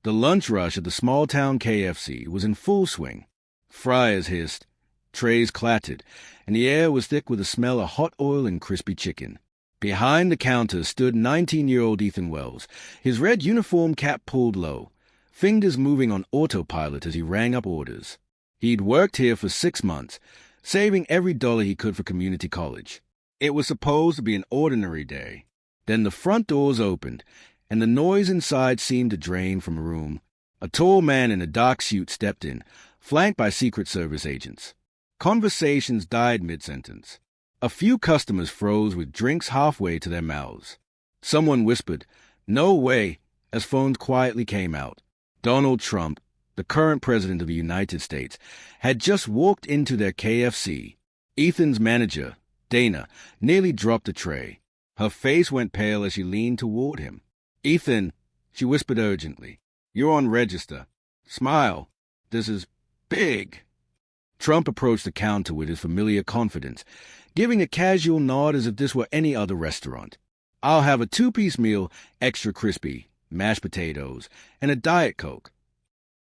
The lunch rush at the small-town KFC was in full swing. Fryers hissed, trays clattered, and the air was thick with the smell of hot oil and crispy chicken. Behind the counter stood 19-year-old Ethan Wells, his red uniform cap pulled low, fingers moving on autopilot as he rang up orders. He'd worked here for 6 months, saving every dollar he could for community college. It was supposed to be an ordinary day. Then the front doors opened, and the noise inside seemed to drain from the room. A tall man in a dark suit stepped in, flanked by Secret Service agents. Conversations died mid-sentence. A few customers froze with drinks halfway to their mouths. Someone whispered, "No way," as phones quietly came out. Donald Trump, the current president of the United States, had just walked into their KFC. Ethan's manager, Dana, nearly dropped a tray. Her face went pale as she leaned toward him. "Ethan," she whispered urgently, "you're on register. Smile. This is big." Trump approached the counter with his familiar confidence, giving a casual nod as if this were any other restaurant. "I'll have a 2-piece meal, extra crispy, mashed potatoes, and a Diet Coke."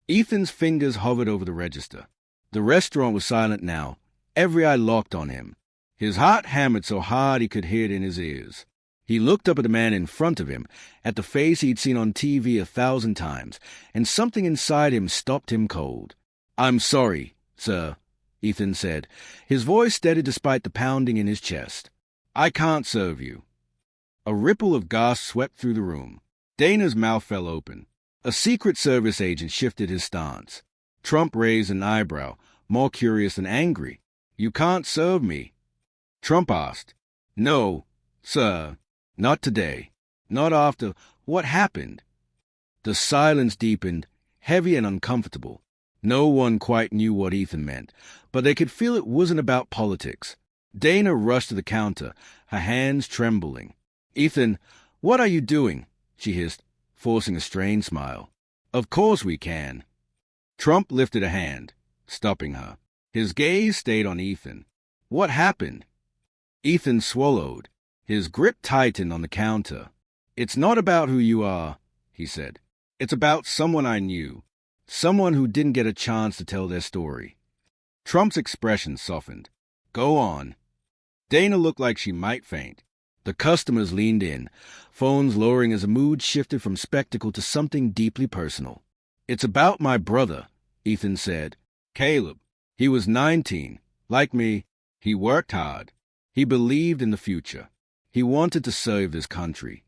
Ethan's fingers hovered over the register. The restaurant was silent now, every eye locked on him. His heart hammered so hard he could hear it in his ears. He looked up at the man in front of him, at the face he'd seen on TV 1,000 times, and something inside him stopped him cold. "I'm sorry, sir," Ethan said, his voice steady despite the pounding in his chest. "I can't serve you." A ripple of gasps swept through the room. Dana's mouth fell open. A Secret Service agent shifted his stance. Trump raised an eyebrow, more curious than angry. "You can't serve me?" Trump asked. "No, sir. Not today. Not after what happened." The silence deepened, heavy and uncomfortable. No one quite knew what Ethan meant, but they could feel it wasn't about politics. Dana rushed to the counter, her hands trembling. "Ethan, what are you doing?" she hissed, forcing a strained smile. "Of course we can." Trump lifted a hand, stopping her. His gaze stayed on Ethan. "What happened?" Ethan swallowed. His grip tightened on the counter. "It's not about who you are," he said. "It's about someone I knew. Someone who didn't get a chance to tell their story." Trump's expression softened. "Go on." Dana looked like she might faint. The customers leaned in, phones lowering as the mood shifted from spectacle to something deeply personal. "It's about my brother," Ethan said. "Caleb. He was 19. Like me, he worked hard. He believed in the future. He wanted to serve this country."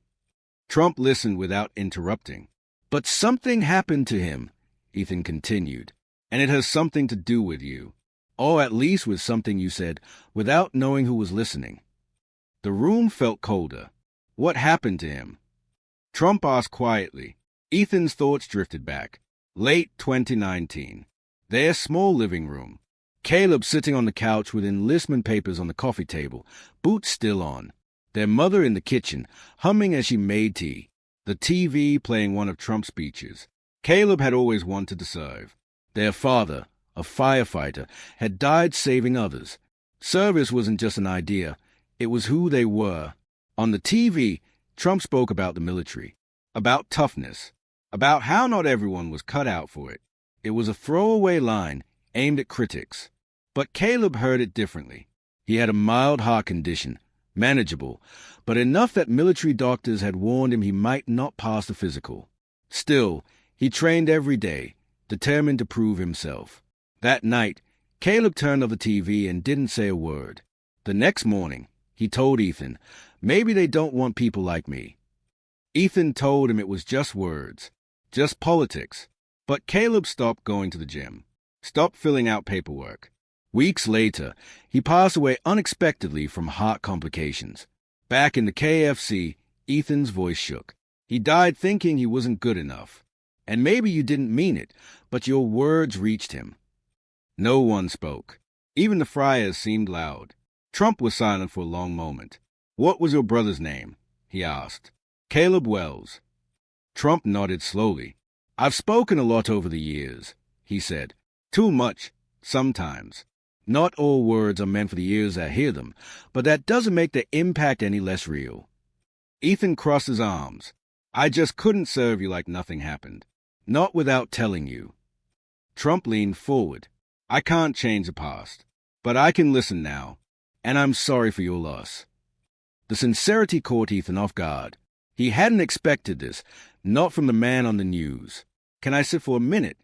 Trump listened without interrupting. "But something happened to him," Ethan continued, "and it has something to do with you. Or at least with something you said, without knowing who was listening." The room felt colder. "What happened to him?" Trump asked quietly. Ethan's thoughts drifted back. Late 2019. Their small living room. Caleb sitting on the couch with enlistment papers on the coffee table, boots still on. Their mother in the kitchen, humming as she made tea. The TV playing one of Trump's speeches. Caleb had always wanted to serve. Their father, a firefighter, had died saving others. Service wasn't just an idea. It was who they were. On the TV, Trump spoke about the military, about toughness, about how not everyone was cut out for it. It was a throwaway line aimed at critics. But Caleb heard it differently. He had a mild heart condition, manageable, but enough that military doctors had warned him he might not pass the physical. Still, he trained every day, determined to prove himself. That night, Caleb turned off the TV and didn't say a word. The next morning, he told Ethan, "Maybe they don't want people like me." Ethan told him it was just words, just politics. But Caleb stopped going to the gym, stopped filling out paperwork. Weeks later, he passed away unexpectedly from heart complications. Back in the KFC, Ethan's voice shook. He died thinking he wasn't good enough. And maybe you didn't mean it, but your words reached him. No one spoke. Even the Fryers seemed loud. Trump was silent for a long moment. "What was your brother's name?" he asked. "Caleb Wells." Trump nodded slowly. "I've spoken a lot over the years," he said. "Too much, sometimes. Not all words are meant for the ears that hear them, but that doesn't make their impact any less real." Ethan crossed his arms. "I just couldn't serve you like nothing happened. Not without telling you. Trump leaned forward. I can't change the past, but I can listen now, and I'm sorry for your loss. The sincerity caught Ethan off guard. He hadn't expected this, not from the man on the news. Can I sit for a minute?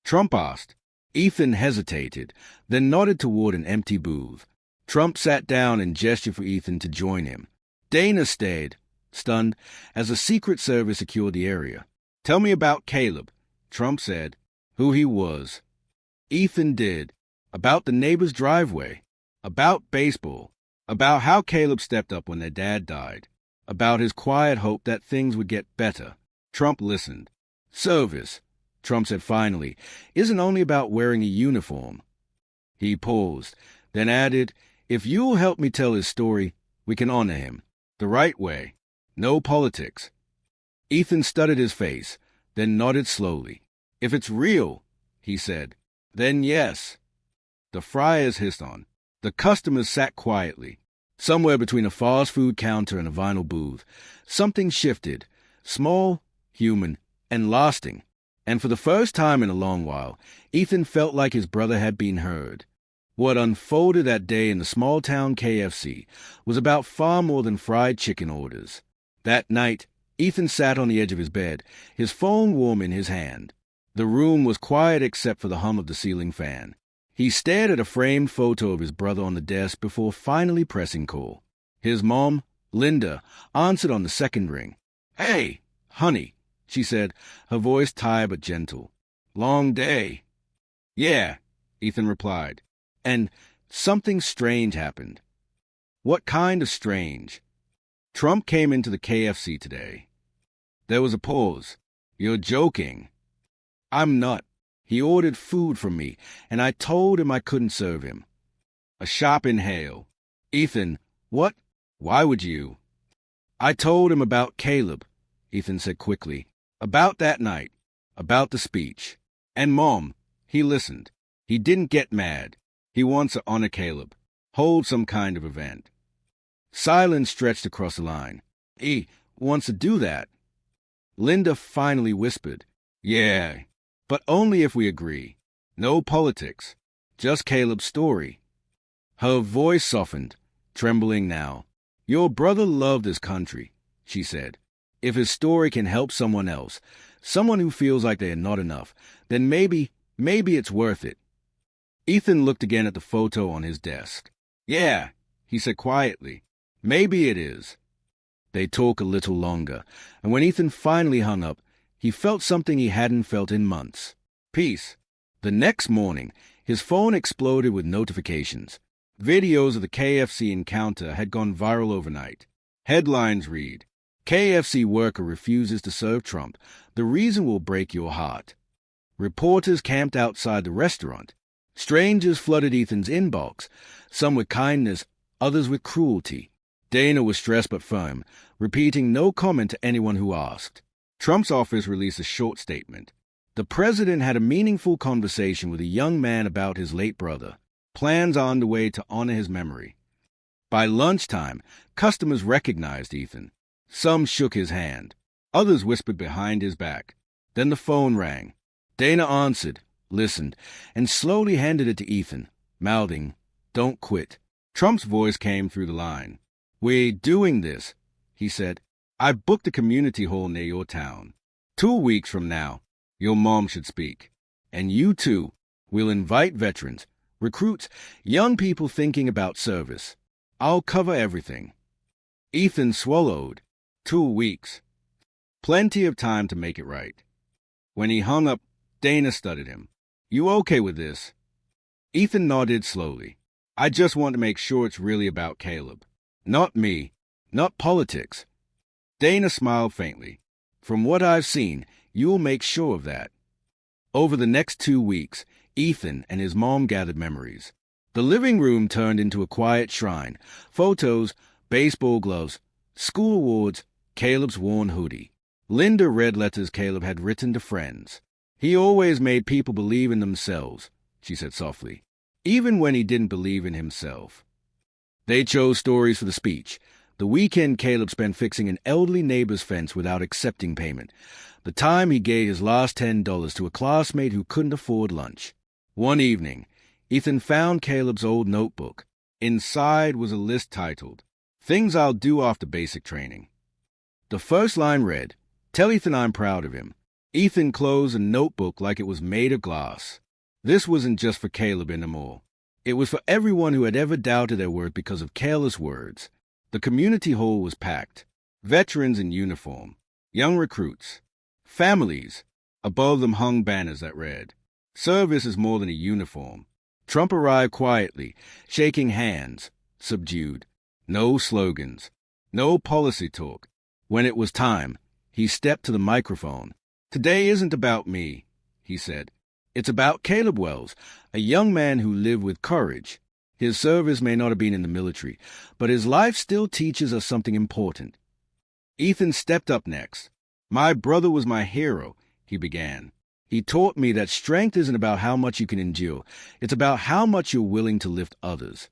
Trump asked. Ethan hesitated, then nodded toward an empty booth. Trump sat down and gestured for Ethan to join him. Dana stayed, stunned, as the Secret Service secured the area. Tell me about Caleb, Trump said. Who he was. Ethan did. About the neighbor's driveway. About baseball. About how Caleb stepped up when their dad died. About his quiet hope that things would get better. Trump listened. Service, Trump said finally, isn't only about wearing a uniform. He paused, then added, if you'll help me tell his story, we can honor him. The right way. No politics. Ethan studied his face, then nodded slowly. If it's real, he said, then yes. The fryers hissed on. The customers sat quietly. Somewhere between a fast food counter and a vinyl booth, something shifted, small, human, and lasting. And for the first time in a long while, Ethan felt like his brother had been heard. What unfolded that day in the small-town KFC was about far more than fried chicken orders. That night, Ethan sat on the edge of his bed, his phone warm in his hand. The room was quiet except for the hum of the ceiling fan. He stared at a framed photo of his brother on the desk before finally pressing call. His mom, Linda, answered on the second ring. Hey, honey, she said, her voice tired but gentle. Long day. Yeah, Ethan replied. And something strange happened. What kind of strange? Trump came into the KFC today. There was a pause. You're joking. I'm not. He ordered food from me, and I told him I couldn't serve him. A sharp inhale. Ethan, what? Why would you? I told him about Caleb, Ethan said quickly. About that night. About the speech. And Mom, he listened. He didn't get mad. He wants to honor Caleb. Hold some kind of event. Silence stretched across the line. He wants to do that. Linda finally whispered. Yeah. But only if we agree. No politics. Just Caleb's story. Her voice softened, trembling now. Your brother loved his country, she said. If his story can help someone else, someone who feels like they are not enough, then maybe it's worth it. Ethan looked again at the photo on his desk. Yeah, he said quietly. Maybe it is. They talked a little longer, and when Ethan finally hung up, he felt something he hadn't felt in months. Peace. The next morning, his phone exploded with notifications. Videos of the KFC encounter had gone viral overnight. Headlines read, KFC worker refuses to serve Trump. The reason will break your heart. Reporters camped outside the restaurant. Strangers flooded Ethan's inbox, some with kindness, others with cruelty. Dana was stressed but firm, repeating no comment to anyone who asked. Trump's office released a short statement. The president had a meaningful conversation with a young man about his late brother. Plans are underway to honor his memory. By lunchtime, customers recognized Ethan. Some shook his hand. Others whispered behind his back. Then the phone rang. Dana answered, listened, and slowly handed it to Ethan, mouthing, "Don't quit." Trump's voice came through the line. "We're doing this," he said. "I booked a community hall near your town. 2 weeks from now, your mom should speak. And you too. We'll invite veterans, recruits, young people thinking about service. I'll cover everything." Ethan swallowed. 2 weeks. Plenty of time to make it right. When he hung up, Dana studied him. "You okay with this?" Ethan nodded slowly. "I just want to make sure it's really about Caleb. Not me. Not politics." Dana smiled faintly. "From what I've seen, you'll make sure of that." Over the next 2 weeks, Ethan and his mom gathered memories. The living room turned into a quiet shrine. Photos, baseball gloves, school awards, Caleb's worn hoodie. Linda read letters Caleb had written to friends. "He always made people believe in themselves," she said softly, "even when he didn't believe in himself." They chose stories for the speech, The weekend Caleb spent fixing an elderly neighbor's fence without accepting payment. The time he gave his last $10 to a classmate who couldn't afford lunch. One evening, Ethan found Caleb's old notebook. Inside was a list titled, "Things I'll Do After Basic Training." The first line read, "Tell Ethan I'm proud of him." Ethan closed a notebook like it was made of glass. This wasn't just for Caleb anymore. It was for everyone who had ever doubted their worth because of careless words. The community hall was packed. Veterans in uniform, young recruits, families. Above them hung banners that read, "Service is more than a uniform." Trump arrived quietly, shaking hands, subdued. No slogans, no policy talk. When it was time, he stepped to the microphone. "Today isn't about me," he said. "It's about Caleb Wells, a young man who lived with courage. His service may not have been in the military, but his life still teaches us something important." Ethan stepped up next. "My brother was my hero," he began. "He taught me that strength isn't about how much you can endure. It's about how much you're willing to lift others."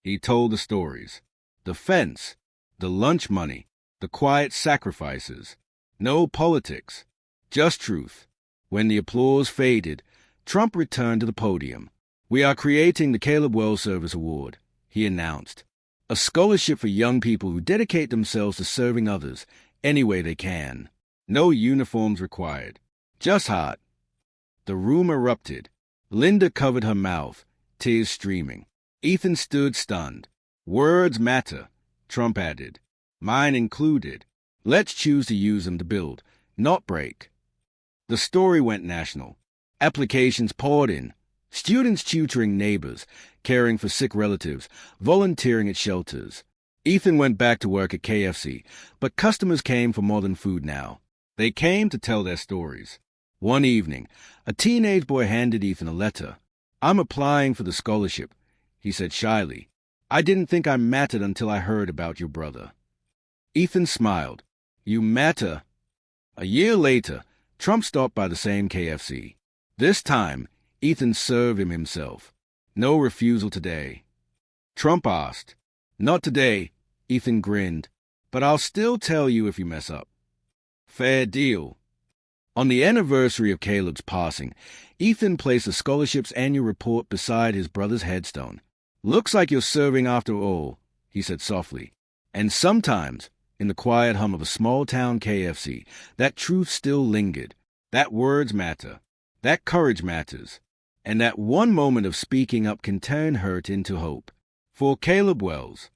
He told the stories. The fence, the lunch money, the quiet sacrifices. No politics, just truth. When the applause faded, Trump returned to the podium. "We are creating the Caleb Wells Service Award," he announced. "A scholarship for young people who dedicate themselves to serving others any way they can. No uniforms required. Just heart." The room erupted. Linda covered her mouth, tears streaming. Ethan stood stunned. "Words matter," Trump added. "Mine included. Let's choose to use them to build, not break." The story went national. Applications poured in. Students tutoring neighbors, caring for sick relatives, volunteering at shelters. Ethan went back to work at KFC, but customers came for more than food now. They came to tell their stories. One evening, a teenage boy handed Ethan a letter. "I'm applying for the scholarship," he said shyly. "I didn't think I mattered until I heard about your brother." Ethan smiled. "You matter." A year later, Trump stopped by the same KFC. This time, Ethan served him himself. "No refusal today." Trump asked. "Not today," Ethan grinned, "but I'll still tell you if you mess up." Fair deal. On the anniversary of Caleb's passing, Ethan placed the scholarship's annual report beside his brother's headstone. "Looks like you're serving after all," he said softly. And sometimes, in the quiet hum of a small-town KFC, that truth still lingered. That words matter. That courage matters. And that one moment of speaking up can turn hurt into hope. For Caleb Wells,